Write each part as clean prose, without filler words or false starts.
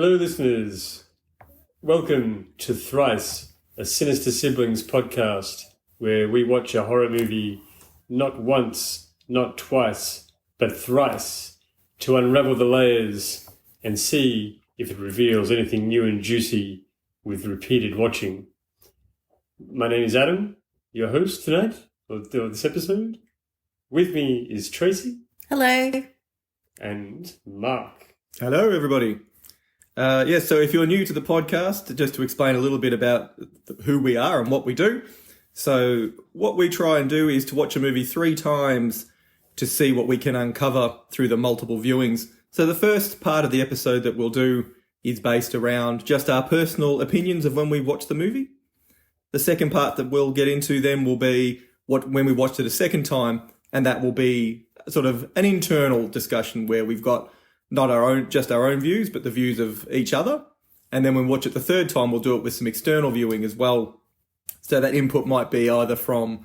Hello, listeners. Welcome to Thrice, a Sinister Siblings podcast, where we watch a horror movie not once, not twice, but thrice, to unravel the layers and see if it reveals anything new and juicy with repeated watching. My name is Adam, your host tonight, or this episode. With me is Tracy. Hello. And Mark. Hello, everybody. So if you're new to the podcast, just to explain a little bit about who we are and what we do. So what we try and do is to watch a movie 3 times to see what we can uncover through the multiple viewings. So the first part of the episode that we'll do is based around just our personal opinions of when we watch the movie. The second part that we'll get into then will be when we watched it a second time, and that will be sort of an internal discussion where we've got not just our own views, but the views of each other. And then when we watch it the third time, we'll do it with some external viewing as well. So that input might be either from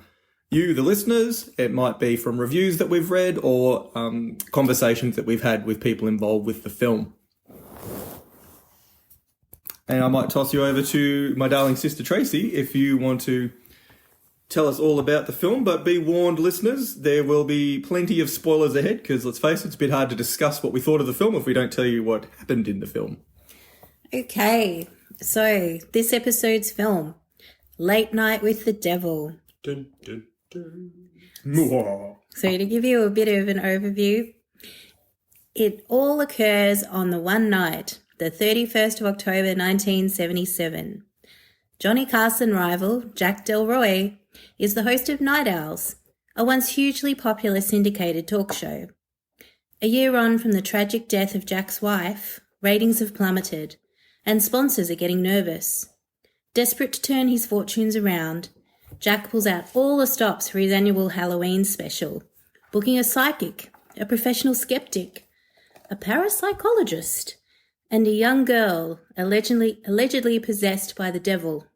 you, the listeners, it might be from reviews that we've read, or conversations that we've had with people involved with the film. And I might toss you over to my darling sister Tracy if you want to tell us all about the film, but be warned, listeners, there will be plenty of spoilers ahead because, let's face it, it's a bit hard to discuss what we thought of the film if we don't tell you what happened in the film. Okay, so this episode's film, Late Night with the Devil. Dun, dun, dun. So to give you a bit of an overview, it all occurs on the one night, the 31st of October 1977. Johnny Carson rival, Jack Delroy, is the host of Night Owls, a once hugely popular syndicated talk show. A year on from the tragic death of Jack's wife, ratings have plummeted, and sponsors are getting nervous. Desperate to turn his fortunes around, Jack pulls out all the stops for his annual Halloween special, booking a psychic, a professional skeptic, a parapsychologist, and a young girl allegedly possessed by the devil.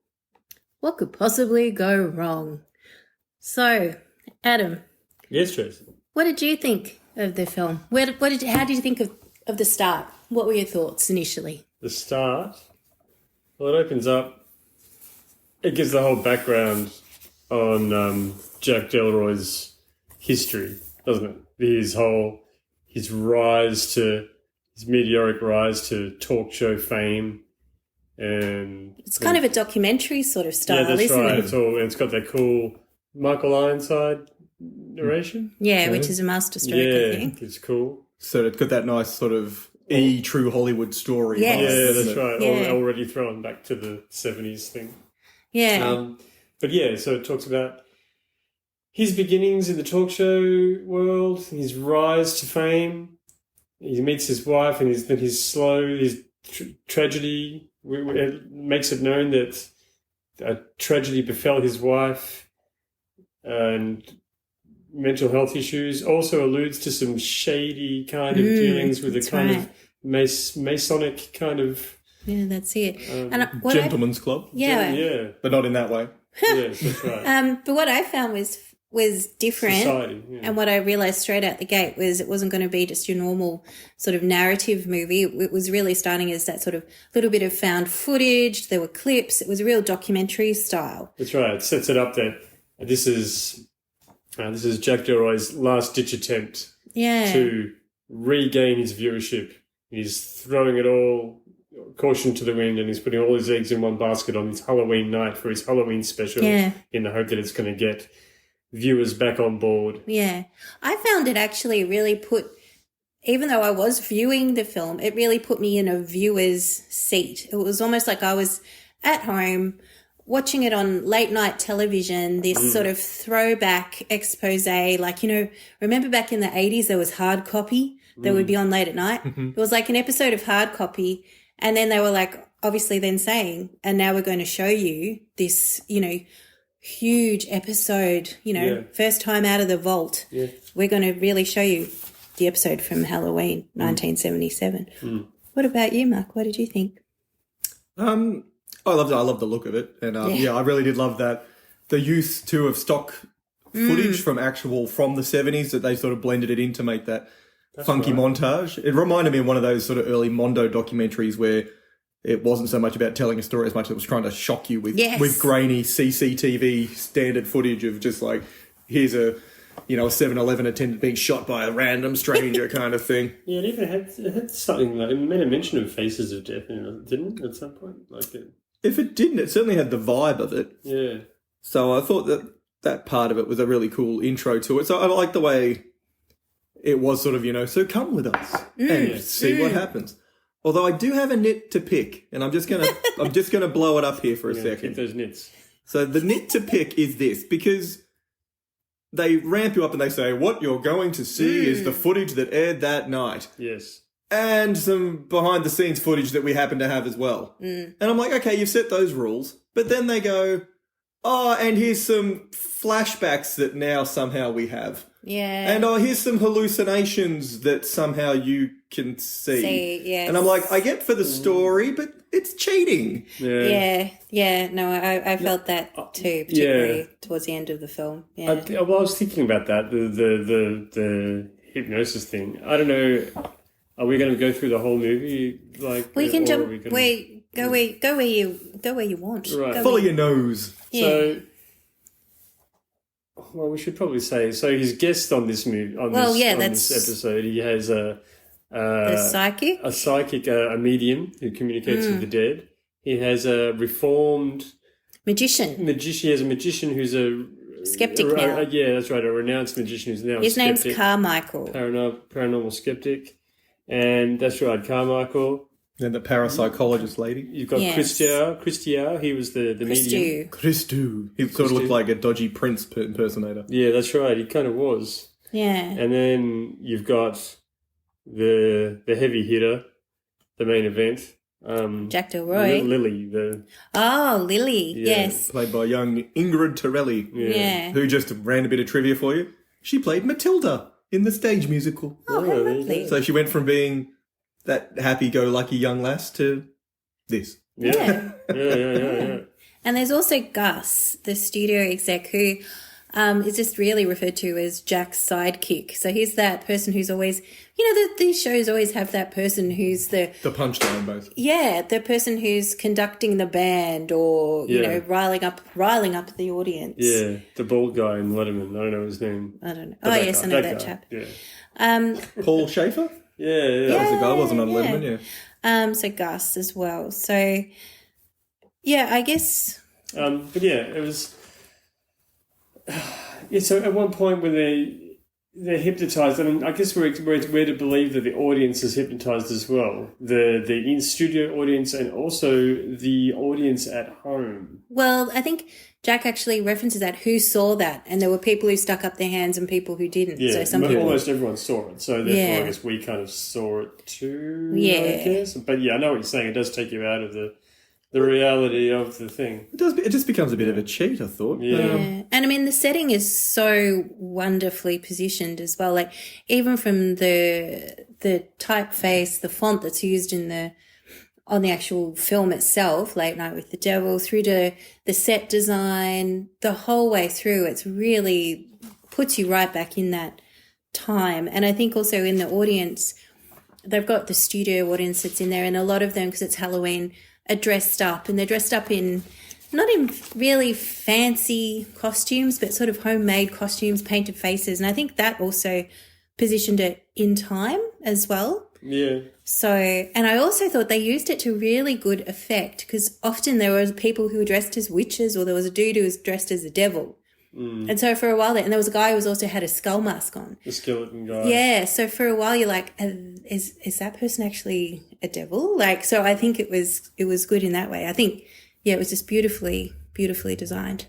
What could possibly go wrong? So, Adam. Yes, Tracy. What did you think of the film? How did you think of the start? What were your thoughts initially? The start? Well, it opens up. It gives the whole background on Jack Delroy's history, doesn't it? His meteoric rise to talk show fame. And it's kind of a documentary sort of style, yeah, that's isn't right. it? It's got that cool Michael Ironside narration. Yeah, which is a masterstroke, I think. It's cool. So it's got that nice sort of true Hollywood story. Yes. Yeah, that's right. Yeah. Already thrown back to the 70s thing. Yeah. So it talks about his beginnings in the talk show world, his rise to fame. He meets his wife, and his tragedy. It makes it known that a tragedy befell his wife, and mental health issues. Also alludes to some shady kind of dealings with a kind of Masonic kind of... Yeah, that's it. Gentleman's club. Yeah. But not in that way. Yes, that's right. But what I found was different. Society, yeah. And what I realised straight out the gate was it wasn't going to be just your normal sort of narrative movie. It was really starting as that sort of little bit of found footage. There were clips. It was a real documentary style. That's right. It sets it up that this is Jack Delroy's last-ditch attempt to regain his viewership. He's throwing it all, caution to the wind, and he's putting all his eggs in one basket on his Halloween night for his Halloween special in the hope that it's going to get viewers back on board. Yeah. I found it actually really even though I was viewing the film, it really put me in a viewer's seat. It was almost like I was at home watching it on late night television, this sort of throwback expose, like, remember back in the 80s there was Hard Copy that would be on late at night? It was like an episode of Hard Copy, and then they were like obviously then saying, and now we're going to show you this, huge episode, first time out of the vault. Yeah. We're going to really show you the episode from Halloween, 1977. What about you, Mark? What did you think? I love the look of it. And I really did love that. The use too of stock footage from the 70s, that they sort of blended it in to make that funky montage. It reminded me of one of those sort of early Mondo documentaries where it wasn't so much about telling a story as much as it was trying to shock you with grainy CCTV standard footage of just like, here's a 7-Eleven attendant being shot by a random stranger kind of thing. Yeah, it had something like, it made a mention of Faces of Death in it, didn't it, at some point? If it didn't, it certainly had the vibe of it. Yeah. So I thought that part of it was a really cool intro to it. So I like the way it was sort of, so come with us and see what happens. Although I do have a nit to pick, and I'm just gonna blow it up here for a second. Keep those nits. So the nit to pick is this, because they ramp you up and they say, what you're going to see is the footage that aired that night. Yes. And some behind-the-scenes footage that we happen to have as well. And I'm like, okay, you've set those rules. But then they go, and here's some flashbacks that now somehow we have. Yeah. And here's some hallucinations that somehow you can see. Yes. And I'm like, I get for the story, but it's cheating. Yeah. No, I felt that too, particularly towards the end of the film. Yeah. I was thinking about that, the hypnosis thing. I don't know. Are we going to go through the whole movie? You can jump. Go where you want. Right. Follow your nose. Yeah. So, well, we should probably say. So he's guest on this movie. This episode, he has the psychic, a medium who communicates with the dead. He has a reformed magician. He has a magician who's a skeptic now. Yeah, that's right. A renounced magician who's now his a skeptic. name's Carmichael. Paranormal skeptic, and that's right, Carmichael. And the parapsychologist lady. You've got Christiao. He was the medium. Christu. He sort of looked like a dodgy Prince impersonator. Yeah, that's right. He kind of was. Yeah. And then you've got the heavy hitter, the main event. Jack Delroy. Lily. Lily. Yes. Played by young Ingrid Torelli. Yeah. Who, just ran a bit of trivia for you, she played Matilda in the stage musical. Oh, how lovely. So she went from being that happy-go-lucky young lass to this. Yeah. And there's also Gus, the studio exec, who is just really referred to as Jack's sidekick. So he's that person who's always, these shows always have that person who's the punchline, both. Yeah, the person who's conducting the band or riling up the audience. Yeah, the bald guy in Letterman. I don't know his name. I don't know. I know that chap. Yeah. Paul Schaefer. Yeah. That was the guy, wasn't on Letterman. Yeah. So Gus as well. So yeah, I guess. But yeah, it was. So at one point when they're hypnotized, I mean, I guess we're to believe that the audience is hypnotized as well. The in-studio audience and also the audience at home. Well, I think Jack actually references that, who saw that, and there were people who stuck up their hands and people who didn't. Yeah, so some people, almost everyone saw it. So therefore, I guess we kind of saw it too. Yeah. I guess. But yeah, I know what you're saying. It does take you out of the reality of the thing. It does. It just becomes a bit of a cheat, I thought. Yeah. And I mean, the setting is so wonderfully positioned as well. Like even from the typeface, the font that's used on the actual film itself, Late Night with the Devil, through to the set design, the whole way through, it's really puts you right back in that time. And I think also in the audience, they've got the studio audience that's in there, and a lot of them, because it's Halloween, are dressed up, and they're dressed up not in really fancy costumes, but sort of homemade costumes, painted faces. And I think that also positioned it in time as well. Yeah. So, and I also thought they used it to really good effect, because often there were people who were dressed as witches, or there was a dude who was dressed as the devil. And so for a while and there was a guy who also had a skull mask on. The skeleton guy. Yeah, so for a while you're like, is that person actually a devil? Like, so I think it was good in that way. I think, it was just beautifully designed.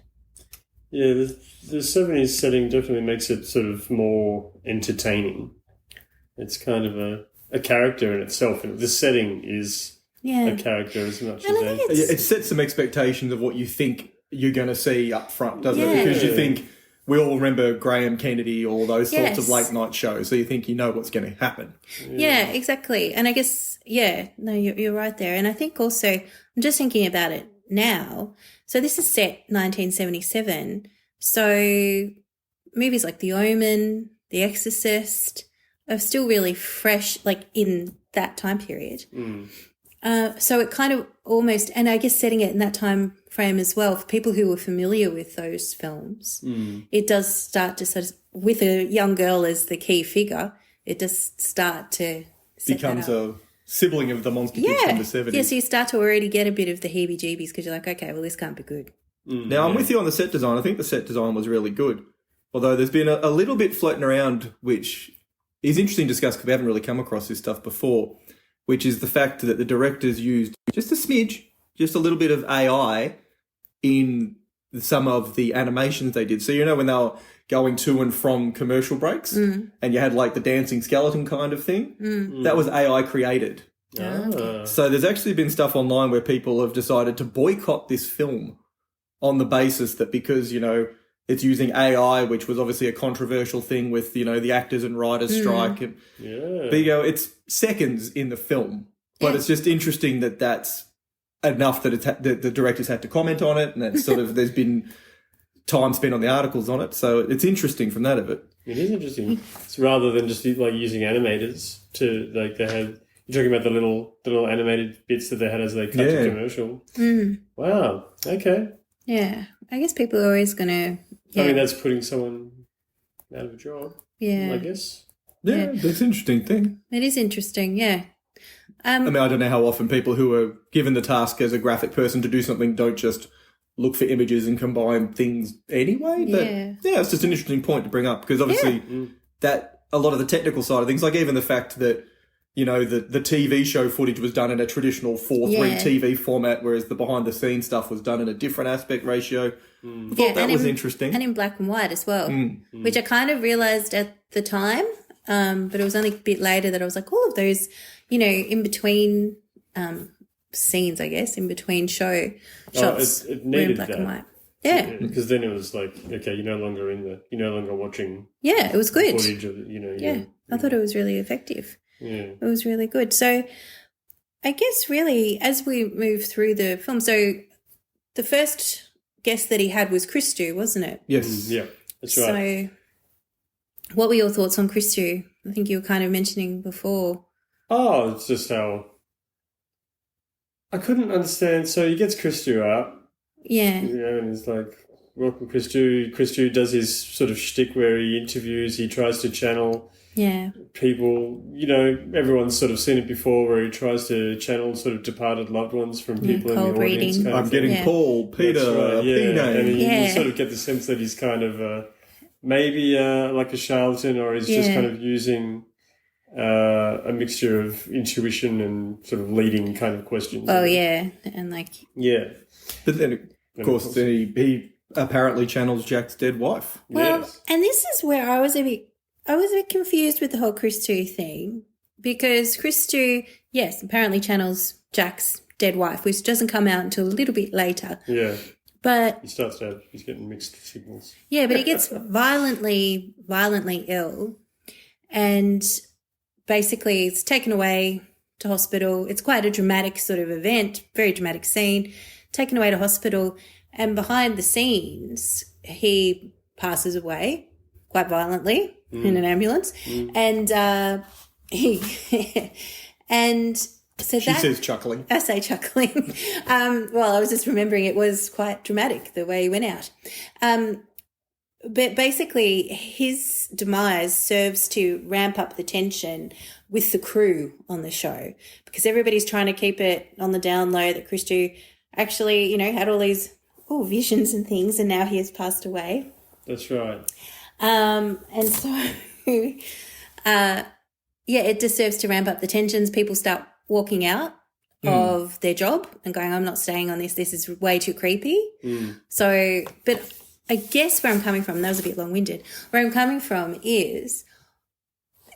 Yeah, the 70s setting definitely makes it sort of more entertaining. It's kind of a character in itself, and the setting is a character as much as anything. It sets some expectations of what you think you're going to see up front, doesn't it? Because you think, we all remember Graham Kennedy, all those sorts of late night shows, so you think you know what's going to happen. Yeah, exactly. And I guess, you're right there. And I think also, I'm just thinking about it now. So this is set 1977. So movies like The Omen, The Exorcist, still really fresh, like in that time period. So it kind of almost, and I guess setting it in that time frame as well, for people who were familiar with those films, it does start to sort of, with a young girl as the key figure, it does start to set becomes that up. a sibling of the Monster Kids from the 70s. Yeah, so you start to already get a bit of the heebie-jeebies because you're like, okay, well, this can't be good. Now, I'm with you on the set design. I think the set design was really good. Although there's been a little bit floating around, which is interesting to discuss because we haven't really come across this stuff before, which is the fact that the directors used just a smidge, just a little bit of AI in some of the animations they did. So, you know, when they were going to and from commercial breaks and you had like the dancing skeleton kind of thing, that was AI created. So there's actually been stuff online where people have decided to boycott this film on the basis that because, you know, it's using AI, which was obviously a controversial thing with, you know, the actors and writers strike. And, but, you know, it's seconds in the film. But it's just interesting that that's enough that the directors had to comment on it, and it's sort of there's been time spent on the articles on it. So it's interesting from that of it. It is interesting. It's rather than just like using animators to like they had. You're talking about the little animated bits that they had as they cut to commercial. Wow. Okay. Yeah, I guess people are always going to... I mean, that's putting someone out of a job, I guess. Yeah, that's an interesting thing. It is interesting, yeah. I mean, I don't know how often people who are given the task as a graphic person to do something don't just look for images and combine things anyway. But, it's just an interesting point to bring up because obviously that a lot of the technical side of things, like even the fact that, you know, the TV show footage was done in a traditional 4:3 TV format, whereas the behind-the-scenes stuff was done in a different aspect ratio. I thought that was interesting. And in black and white as well, which I kind of realised at the time, but it was only a bit later that I was like, all of those, you know, in between scenes, I guess, in between shots it were needed in black and white. Yeah. Because then it was like, okay, you're no longer watching it was good. footage of, you know. I thought it was really effective. Yeah. It was really good. So I guess really as we move through the film, so the first guest that he had was Christou, wasn't it? Yes. Yeah, that's right. So what were your thoughts on Christou? I think you were kind of mentioning before. Oh, it's just how I couldn't understand. So he gets Christou out. Yeah. You know, and it's like, welcome Christou. Christou does his sort of shtick where he interviews, he tries to channel people, you know, everyone's sort of seen it before where he tries to channel sort of departed loved ones from people in the audience. Kind I'm getting Paul, Peter, P-name. And you sort of get the sense that he's kind of maybe like a charlatan, or he's just kind of using a mixture of intuition and sort of leading kind of questions. Oh, yeah. And like... Yeah. But then, of course, he apparently channels Jack's dead wife. Well, and this is where I was a bit confused with the whole Christou thing, because Christou, yes, apparently channels Jack's dead wife, which doesn't come out until a little bit later. Yeah. But he's getting mixed signals. Yeah, but he gets violently ill, and basically it's taken away to hospital. It's quite a dramatic sort of event, very dramatic scene, taken away to hospital, and behind the scenes he passes away quite violently in an ambulance. And and so she says chuckling. I say chuckling. Well, I was just remembering it was quite dramatic the way he went out. But basically his demise serves to ramp up the tension with the crew on the show, because everybody's trying to keep it on the down low that Christou actually, you know, had all these visions and things, and now he has passed away. That's right. And so, it just serves to ramp up the tensions. People start walking out of their job and going, I'm not staying on this. This is way too creepy. So, but I guess where I'm coming from, that was a bit long-winded, where I'm coming from is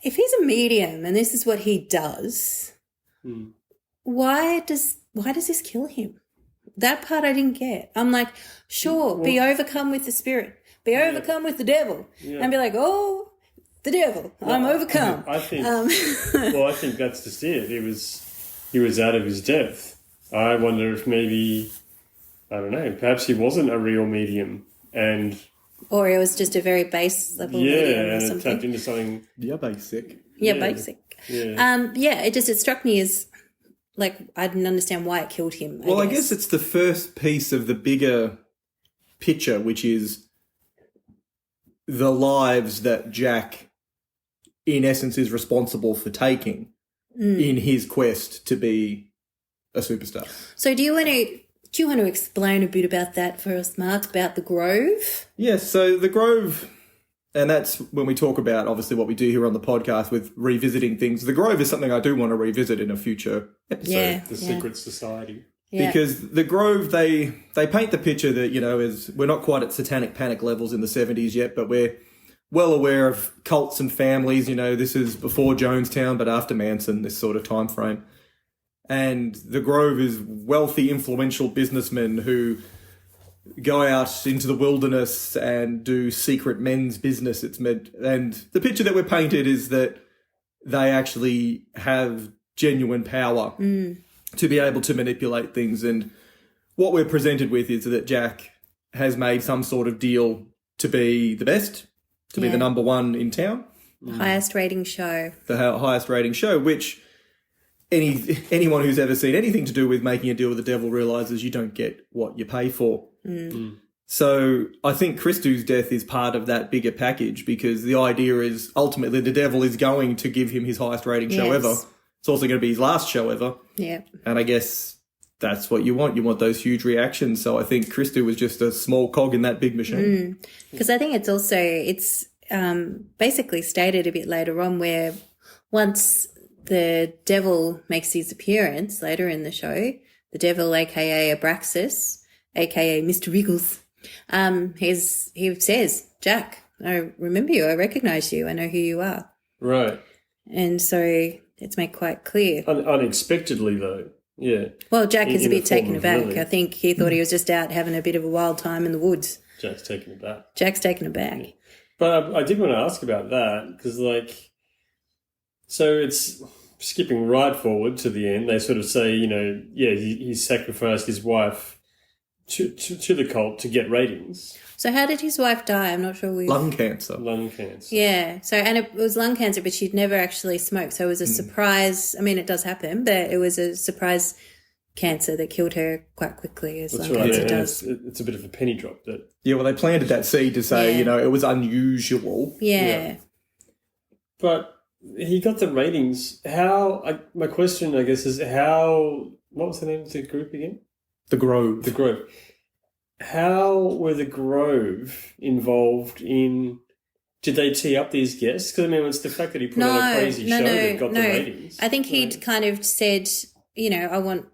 if he's a medium and this is what he does, why does this kill him? That part I didn't get. I'm like, sure, be overcome with the spirit. Be overcome with the devil. And be like, oh, the devil, I'm overcome. I think I think that's just it. He was out of his depth. I wonder if maybe, I don't know, perhaps he wasn't a real medium, or it was just a very base level medium or and something. it tapped into something. Yeah, basic. basic. Yeah. It struck me as like I didn't understand why it killed him. I guess it's the first piece of the bigger picture, which is the lives that Jack, in essence, is responsible for taking in his quest to be a superstar. So do you want to explain a bit about that for us, Mark, about the Grove? Yes, so the Grove, and that's when we talk about, obviously, what we do here on the podcast with revisiting things. The Grove is something I do want to revisit in a future episode. Yeah, The Secret Society. Yeah. Because the Grove, they paint the picture that, is we're not quite at satanic panic levels in the 70s yet, but we're well aware of cults and families. This is before Jonestown, but after Manson, this sort of time frame. And the Grove is wealthy, influential businessmen who go out into the wilderness and do secret men's business. And the picture that we're painted is that they actually have genuine power to be able to manipulate things. And what we're presented with is that Jack has made some sort of deal to be the best, to be the number one in town. The highest rating show. The highest rating show, which anyone who's ever seen anything to do with making a deal with the devil realises you don't get what you pay for. So I think Christu's death is part of that bigger package, because the idea is ultimately the devil is going to give him his highest rating show ever. It's also going to be his last show ever. Yeah. And I guess that's what you want. You want those huge reactions. So I think Christu was just a small cog in that big machine. Because I think it's basically stated a bit later on where once the devil makes his appearance later in the show, the devil, a.k.a. Abraxas, a.k.a. Mr. Wriggles, he says, Jack, I remember you. I recognise you. I know who you are. Right. And so it's made quite clear. Unexpectedly, though. Yeah. Well, Jack is a bit taken form of aback. Lily. I think he thought he was just out having a bit of a wild time in the woods. Jack's taken it back. Jack's taken aback. Yeah. But I did want to ask about that because, so it's skipping right forward to the end. They sort of say, he sacrificed his wife to the cult to get ratings. So how did his wife die? I'm not sure. Lung cancer. Lung cancer. Yeah. So, and it was lung cancer, but she'd never actually smoked. So it was a surprise. I mean, it does happen, but it was a surprise cancer that killed her quite quickly, as That's lung right. cancer does. It's a bit of a penny drop. That. Yeah, well, they planted that seed to say, it was unusual. Yeah. But he got the ratings. My question, I guess, is what was the name of the group again? The Grove. The Grove. How were the Grove involved in... Did they tee up these guests? Because, it's the fact that he put on a crazy show that got the ratings. I think he'd kind of said, I want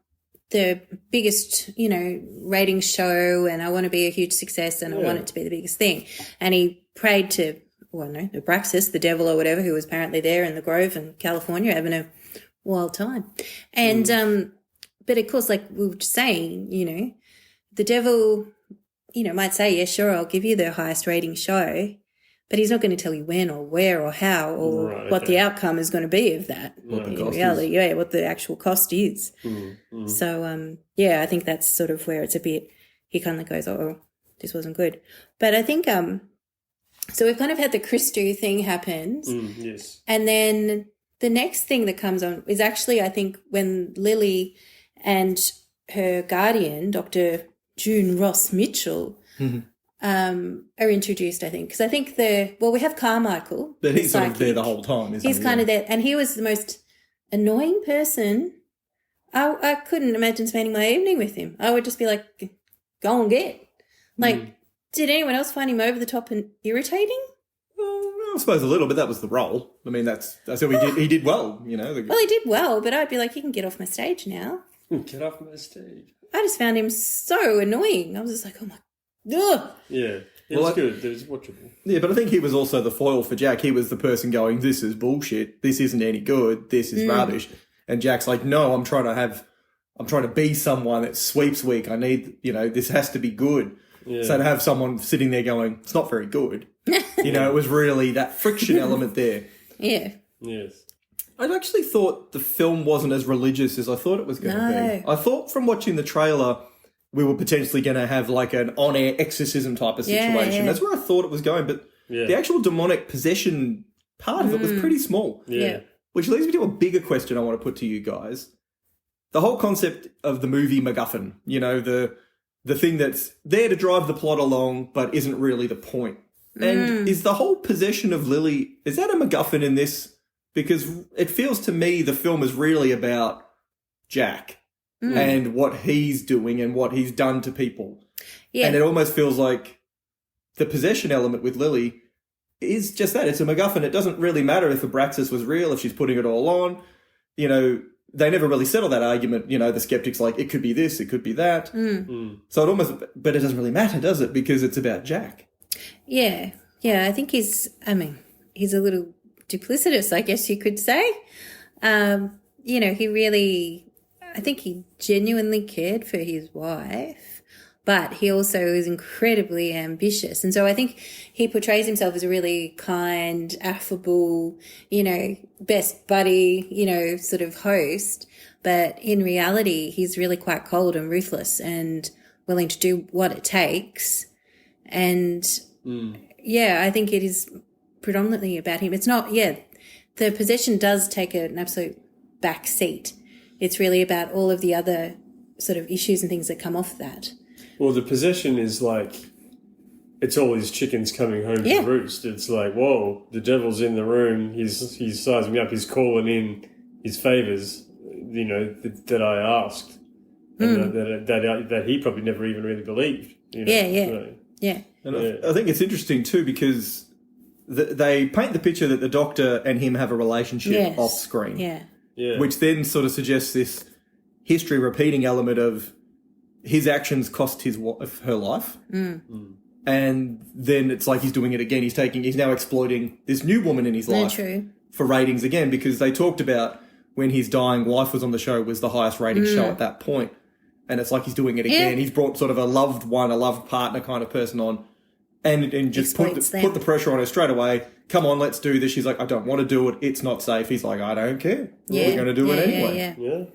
the biggest, ratings show and I want to be a huge success and I want it to be the biggest thing. And he prayed to, the Abraxas, the devil or whatever, who was apparently there in the Grove in California having a wild time. And, but of course, like we were saying, the devil, might say, yeah, sure, I'll give you the highest rating show, but he's not going to tell you when or where or how or what the outcome is going to be of that. What the in cost reality, is. what the actual cost is. So, I think that's sort of where it's a bit, he kind of goes, oh, this wasn't good. But I think, so we've kind of had the Christu thing happen. Yes. And then the next thing that comes on is actually, I think, when Lily and her guardian, Dr. June Ross Mitchell, are introduced, I think. Because I think we have Carmichael. But he's the sort of there psychic. the whole time, isn't he? He's kind of there. And he was the most annoying person. I couldn't imagine spending my evening with him. I would just be like, go and get. Did anyone else find him over the top and irritating? I suppose a little, but that was the role. That's how he did well, Well, he did well, but I'd be like, you can get off my stage now. Get off my stage. I just found him so annoying. I was just like, oh my, ugh. Yeah. It was good. It was watchable. Yeah, but I think he was also the foil for Jack. He was the person going, this is bullshit. This isn't any good. This is rubbish. And Jack's like, no, I'm trying to be someone that sweeps week. I need, this has to be good. Yeah. So to have someone sitting there going, it's not very good. It was really that friction element there. Yeah. Yes. I actually thought the film wasn't as religious as I thought it was going to be. I thought from watching the trailer, we were potentially going to have like an on-air exorcism type of situation. Yeah. That's where I thought it was going. But the actual demonic possession part of it was pretty small. Yeah. Which leads me to a bigger question I want to put to you guys. The whole concept of the movie MacGuffin, you know, the thing that's there to drive the plot along but isn't really the point. And is the whole possession of Lily, is that a MacGuffin in this? Because it feels to me the film is really about Jack and what he's doing and what he's done to people. Yeah. And it almost feels like the possession element with Lily is just that. It's a MacGuffin. It doesn't really matter if Abraxas was real, if she's putting it all on. You know, they never really settle that argument. You know, the skeptic's like, it could be this, it could be that. So it almost, but it doesn't really matter, does it? Because it's about Jack. Yeah. Yeah, I think he's a little duplicitous, I guess you could say. You know, I think he genuinely cared for his wife, but he also is incredibly ambitious. And so I think he portrays himself as a really kind, affable, you know, best buddy, you know, sort of host. But in reality, he's really quite cold and ruthless and willing to do what it takes. And yeah, I think it is predominantly about him. It's not, the possession does take an absolute back seat. It's really about all of the other sort of issues and things that come off that. Well, the possession is like, it's all his chickens coming home to roost. It's like, whoa, the devil's in the room. He's sizing me up. He's calling in his favours, you know, that I asked. And that he probably never even really believed. You know? And I think it's interesting too because they paint the picture that the Doctor and him have a relationship off screen. Yeah. Which then sort of suggests this history repeating element of his actions cost his wife her life. And then it's like he's doing it again. He's now exploiting this new woman in his life for ratings again, because they talked about when his dying wife was on the show was the highest rated show at that point. And it's like he's doing it again. He's brought sort of a loved partner kind of person on and just put the pressure on her straight away. Come on, let's do this. She's like, I don't want to do it. It's not safe. He's like, I don't care. We're going to do it anyway.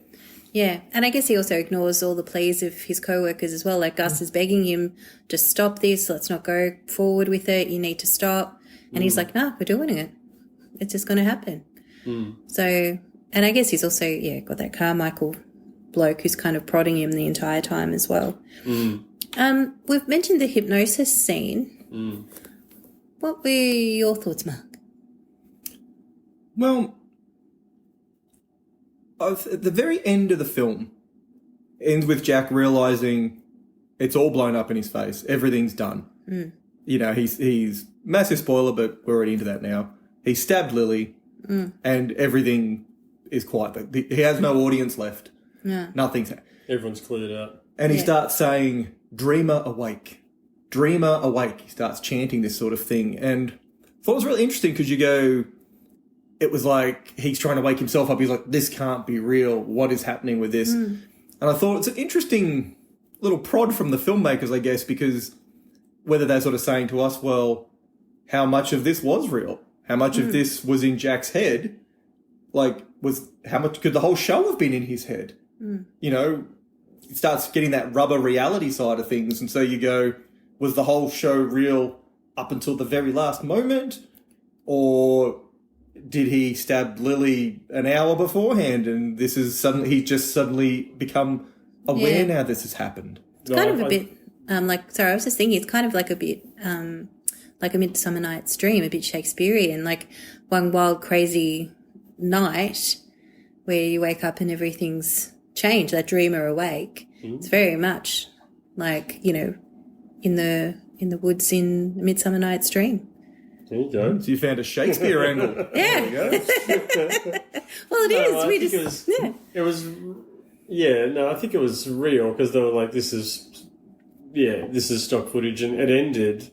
Yeah, and I guess he also ignores all the pleas of his co-workers as well. Like Gus is begging him to stop this. Let's not go forward with it. You need to stop. And he's like, no, we're doing it. It's just going to happen. So, and I guess he's also, got that Carmichael bloke who's kind of prodding him the entire time as well. We've mentioned the hypnosis scene. What were your thoughts, Mark? Well, at the very end of the film ends with Jack realising it's all blown up in his face. Everything's done. You know, he's massive spoiler, but we're already into that now. He stabbed Lily and everything is quiet. He has no audience left. Nothing's... Everyone's cleared out. And he starts saying, dreamer awake. Dreamer awake. He starts chanting this sort of thing. And I thought it was really interesting because you go... It was like he's trying to wake himself up. He's like, this can't be real. What is happening with this? And I thought it's an interesting little prod from the filmmakers, I guess, because whether they're sort of saying to us, well, how much of this was real? How much of this was in Jack's head? Like, how much could the whole show have been in his head? You know, it starts getting that rubber reality side of things. And so you go, was the whole show real up until the very last moment? Or did he stab Lily an hour beforehand and this is he just suddenly become aware now this has happened? It's kind of a bit, I was just thinking it's kind of like a bit like A Midsummer Night's Dream, a bit Shakespearean, like one wild crazy night where you wake up and everything's changed, that dreamer awake. It's very much like, you know, in the woods in A Midsummer Night's Dream. There you go. So you found a Shakespeare angle. Yeah. There you go. Well, it is. I think it was real because they were like, this is stock footage, and it ended.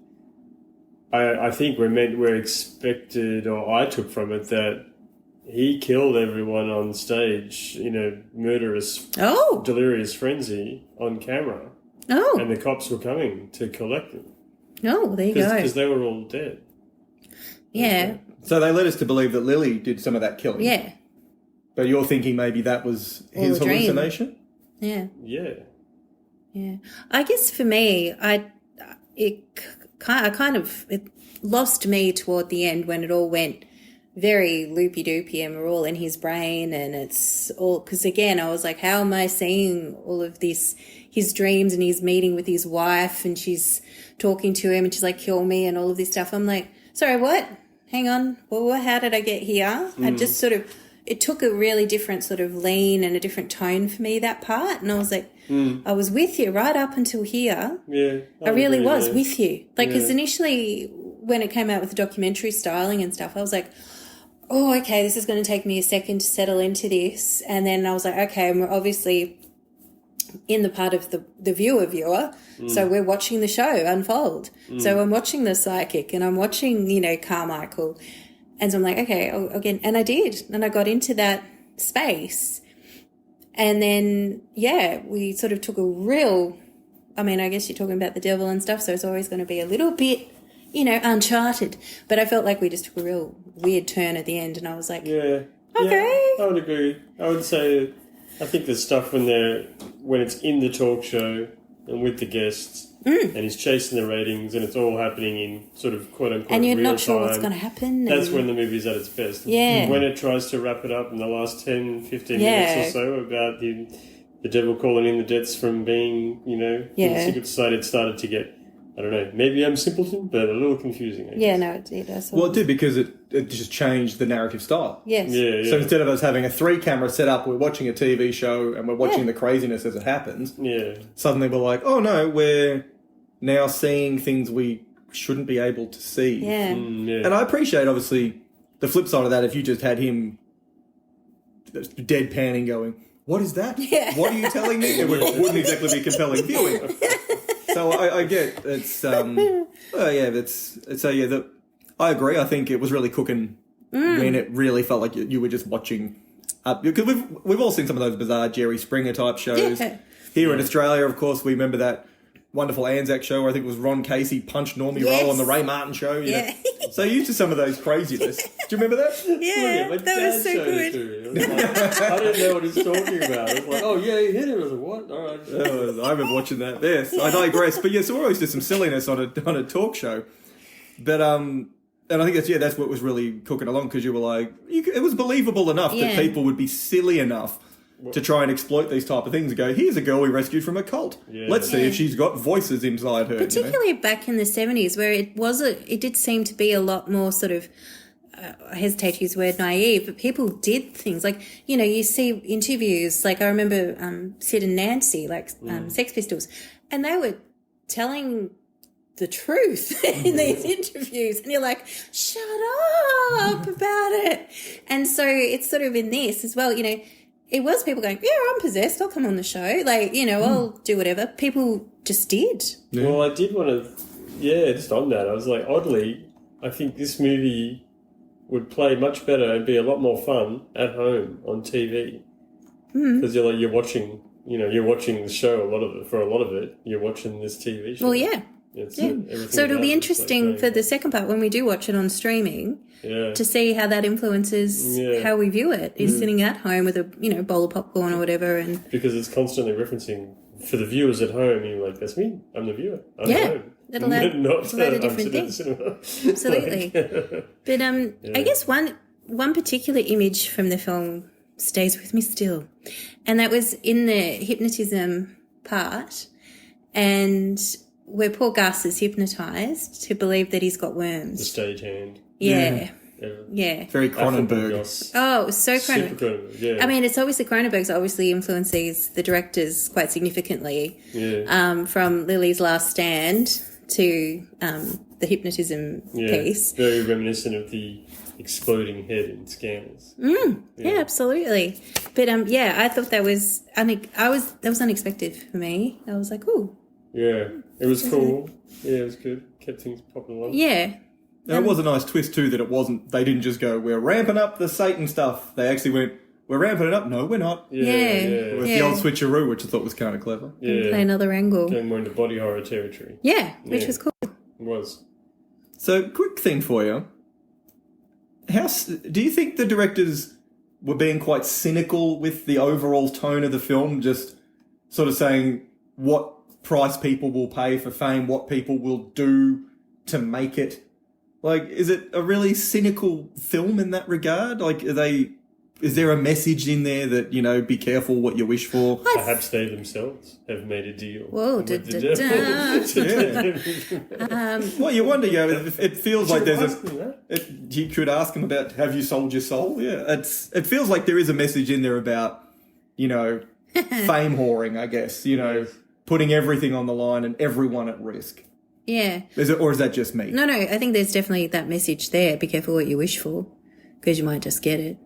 I think we're expected, or I took from it that he killed everyone on stage in a murderous, delirious frenzy on camera. Oh. And the cops were coming to collect him. Oh, there you go. Because they were all dead. Yeah. So they led us to believe that Lily did some of that killing. Yeah. But you're thinking maybe that was his hallucination? Yeah. Yeah. Yeah. I guess for me, it lost me toward the end when it all went very loopy-doopy and we're all in his brain, and it's all... Because, again, I was like, how am I seeing all of this, his dreams, and he's meeting with his wife and she's talking to him and she's like, kill me and all of this stuff. I'm like, sorry, what? Hang on. Well, how did I get here? I just sort of... It took a really different sort of lean and a different tone for me, that part. And I was like, I was with you right up until here. Yeah. I really was with you. Like, because initially when it came out with the documentary styling and stuff, I was like, oh, okay, this is going to take me a second to settle into this. And then I was like, okay, and we're obviously in the part of the viewer. So we're watching the show unfold. So I'm watching the psychic and I'm watching, Carmichael. And so I'm like, okay, again, and I did. And I got into that space. And then, we sort of took a real, I mean, I guess you're talking about the devil and stuff, so it's always going to be a little bit, uncharted. But I felt like we just took a real weird turn at the end, and I was like, okay. Yeah, I would agree. I would say, I think the stuff when it's in the talk show and with the guests, and he's chasing the ratings, and it's all happening in sort of quote-unquote and you're real not sure time, what's going to happen. That's when the movie's at its best. Yeah. When it tries to wrap it up in the last 10, 15 minutes or so about the devil calling in the debts from being, in the secret society, it started to get, I don't know, maybe I'm simpleton, but a little confusing. Yeah, no, it does. Well, it did, because it just changed the narrative style. Yes. Yeah. So instead of us having a 3-camera setup, we're watching a TV show and we're watching the craziness as it happens. Yeah. Suddenly we're like, oh no, we're now seeing things we shouldn't be able to see. Yeah. And I appreciate, obviously, the flip side of that, if you just had him deadpanning going, what is that? Yeah. What are you telling me? It wouldn't exactly be compelling viewing. So I get it's I agree. I think it was really cooking when it really felt like you were just watching. Because we've all seen some of those bizarre Jerry Springer type shows. Yeah. Here in Australia, of course, we remember that wonderful Anzac show where I think it was Ron Casey punched Normie Rowe on the Ray Martin show. Yeah. So used to some of those craziness. Do you remember that? Yeah, My that dad was so showed it good. to me. It was like, I didn't know what he's talking about. It's like, oh yeah, he hit him. I was like, what? All right. I remember watching that. Yes, I digress. But so we're always just some silliness on a talk show. But and I think that's what was really cooking along, because you were like, it was believable enough that people would be silly enough to try and exploit these type of things and go, here's a girl we rescued from a cult. Yeah. Let's see if she's got voices inside her. Particularly back in the 70s, where it did seem to be a lot more sort of, I hesitate to use the word naive, but people did things like, you see interviews, like I remember Sid and Nancy, like Sex Pistols, and they were telling the truth in these interviews, and you're like, shut up about it. And so it's sort of in this as well, it was people going, yeah, I'm possessed, I'll come on the show. Like, I'll do whatever. People just did. Yeah. Well, I did want to, just on that, I was like, oddly, I think this movie would play much better and be a lot more fun at home on TV. Because you're watching the show for a lot of it, you're watching this TV show. Well, yeah. So it'll be interesting for the second part when we do watch it on streaming to see how that influences how we view it. Is sitting at home with a bowl of popcorn or whatever, and because it's constantly referencing for the viewers at home. You're like, that's me. I'm the viewer. I'm at home. It'll add a different thing. Absolutely. But I guess one particular image from the film stays with me still, and that was in the hypnotism part, and where poor Gus is hypnotised to believe that he's got worms. The stagehand. Yeah. Very Cronenberg. Oh, it was so Cronenberg. Super Cronenberg, yeah. I mean, it's obviously Cronenberg's obviously influences the directors quite significantly. Yeah. From Lily's Last Stand to the hypnotism piece. Very reminiscent of the exploding head in Scanners. Yeah, absolutely. But I thought that was unexpected for me. I was like, ooh. Yeah, it was cool. Yeah, it was good. Kept things popping along. Yeah. And it was a nice twist too that they didn't just go, we're ramping up the Satan stuff. They actually went, we're ramping it up. No, we're not. Yeah. With the old switcheroo, which I thought was kind of clever. Yeah. Play another angle. Going more into body horror territory. Yeah, which was cool. It was. So, quick thing for you. Do you think the directors were being quite cynical with the overall tone of the film, just sort of saying what price people will pay for fame, what people will do to make it Like, is it a really cynical film in that regard? Like, is there a message in there that, be careful what you wish for? Perhaps they themselves have made a deal. Whoa, with the devil. Well, you wonder, it feels like there's ask them that. you could ask them about, have you sold your soul? Yeah, it feels like there is a message in there about, fame whoring, I guess, putting everything on the line and everyone at risk. Yeah. Or is that just me? No, I think there's definitely that message there. Be careful what you wish for, because you might just get it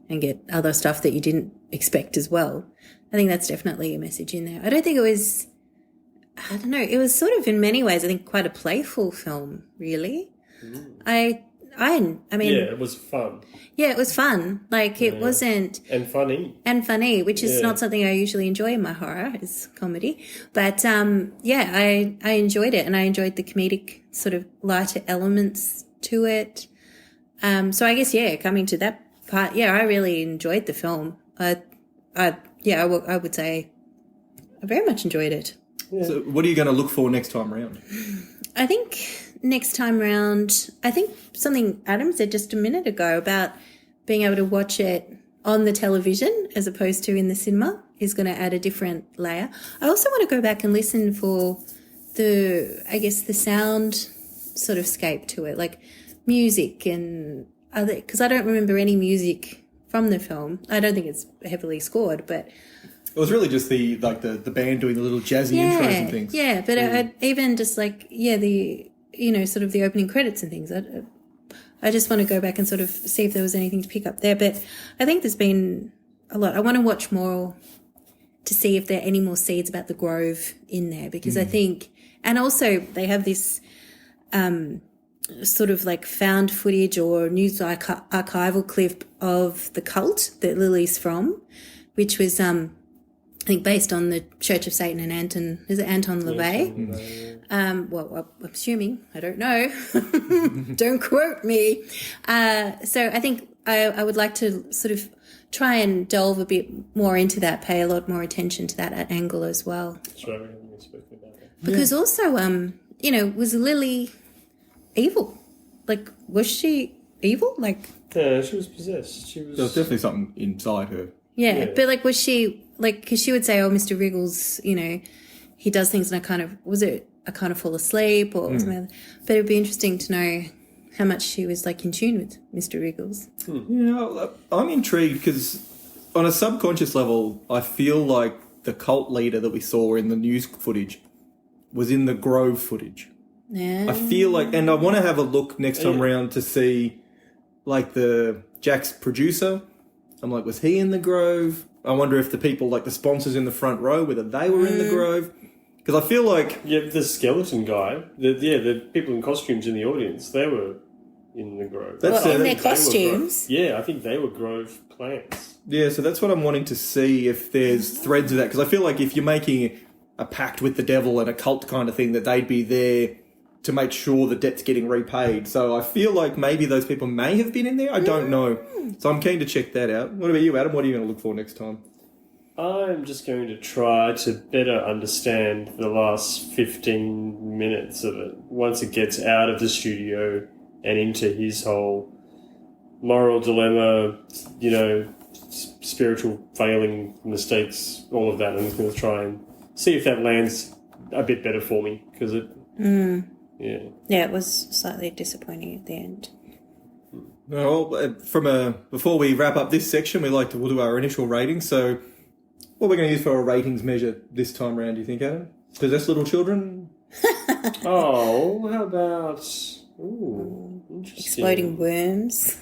and get other stuff that you didn't expect as well. I think that's definitely a message in there. I don't think it was, it was sort of in many ways, I think, quite a playful film, really. I mean... Yeah, it was fun. Yeah, it was fun. Like, it wasn't... And funny. Which is not something I usually enjoy in my horror, is comedy. But, I enjoyed it, and I enjoyed the comedic sort of lighter elements to it. So I guess, coming to that part, I really enjoyed the film. I would say I very much enjoyed it. Yeah. So what are you going to look for next time round? I think next time round, something Adam said just a minute ago about being able to watch it on the television as opposed to in the cinema is going to add a different layer. I also want to go back and listen for the sound sort of scape to it, like music and other, because I don't remember any music from the film. I don't think it's heavily scored, but it was really just the band doing the little jazzy intros and things. Yeah, but even just the sort of the opening credits and things. I just want to go back and sort of see if there was anything to pick up there. But I think there's been a lot. I want to watch more to see if there are any more seeds about the Grove in there, because I think, and also they have this sort of like found footage or news archival clip of the cult that Lily's from, which was I think based on the Church of Satan and Anton LaVey. Well, I'm assuming, I don't know. Don't quote me. So I think I would like to sort of try and delve a bit more into that, pay a lot more attention to that angle as well. That's right, we haven't spoken about that. Because also, was Lily evil? Like, was she evil? Like, yeah, she was possessed. There was definitely something inside her. Yeah, but like, was she, like, because she would say, oh, Mr. Wriggles, he does things and I kind of fall asleep or something like that. But it'd be interesting to know how much she was like in tune with Mr. Wriggles. I'm intrigued because on a subconscious level, I feel like the cult leader that we saw in the news footage was in the Grove footage. Yeah. I feel like, and I want to have a look next time round to see like the Jack's producer. I'm like, was he in the Grove? I wonder if the people, like the sponsors in the front row, whether they were in the Grove. Because I feel like... Yeah, the skeleton guy, the people in costumes in the audience, they were in the Grove. In their costumes? Yeah, I think they were Grove plants. Yeah, so that's what I'm wanting to see, if there's threads of that. Because I feel like if you're making a pact with the devil and a cult kind of thing, that they'd be there to make sure the debt's getting repaid. So I feel like maybe those people may have been in there. I don't know. So I'm keen to check that out. What about you, Adam? What are you going to look for next time? I'm just going to try to better understand the last 15 minutes of it. Once it gets out of the studio and into his whole moral dilemma, spiritual failing, mistakes, all of that. I'm just going to try and see if that lands a bit better for me, because it... Yeah, it was slightly disappointing at the end. Well, before we wrap up this section, we'll do our initial ratings. So, what we're going to use for our ratings measure this time round, do you think, Adam? Possessed little children? Oh, how about... Ooh, interesting. Exploding worms.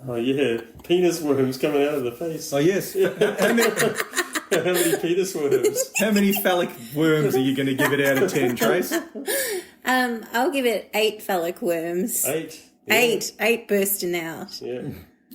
Oh, yeah. Penis worms coming out of the face. Oh, yes. How many penis worms? How many phallic worms are you going to give it out of 10, Trace? I'll give it 8 phallic worms. 8? Yeah. 8 bursting out. Yeah.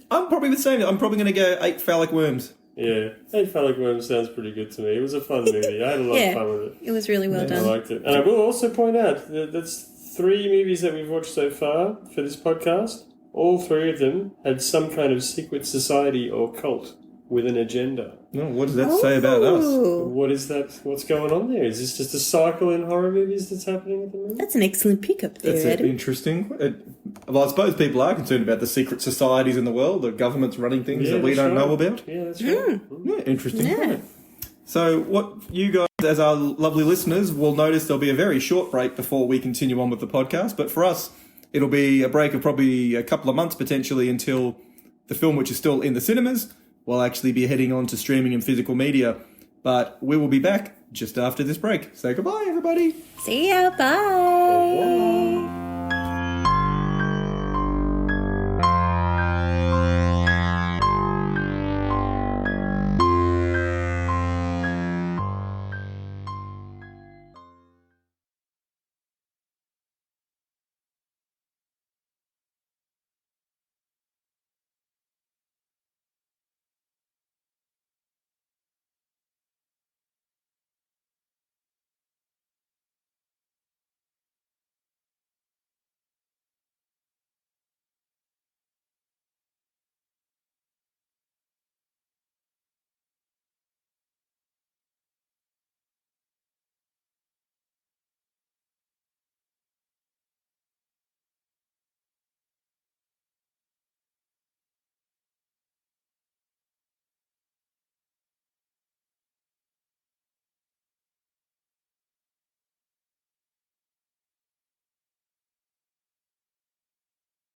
I'm probably the same. I'm probably going to go 8 phallic worms. Yeah. 8 phallic worms sounds pretty good to me. It was a fun movie. I had a lot of fun with it. It was really well done. I liked it. And I will also point out that that's 3 movies that we've watched so far for this podcast. All 3 of them had some kind of secret society or cult with an agenda. No, what does that say about us? Ooh, What is that? What's going on there? Is this just a cycle in horror movies that's happening at the moment? that's an excellent pickup there, That's Adam. interesting. Well, I suppose people are concerned about the secret societies in the world, the government's running things that we that's don't right. know about. Yeah, that's right. Yeah, interesting. Yeah. Point. So what you guys, as our lovely listeners, will notice there'll be a very short break before we continue on with the podcast. But for us, it'll be a break of probably a couple of months potentially until the film, which is still in the cinemas, will actually be heading on to streaming and physical media. But we will be back just after this break. Say goodbye, everybody. See ya, bye.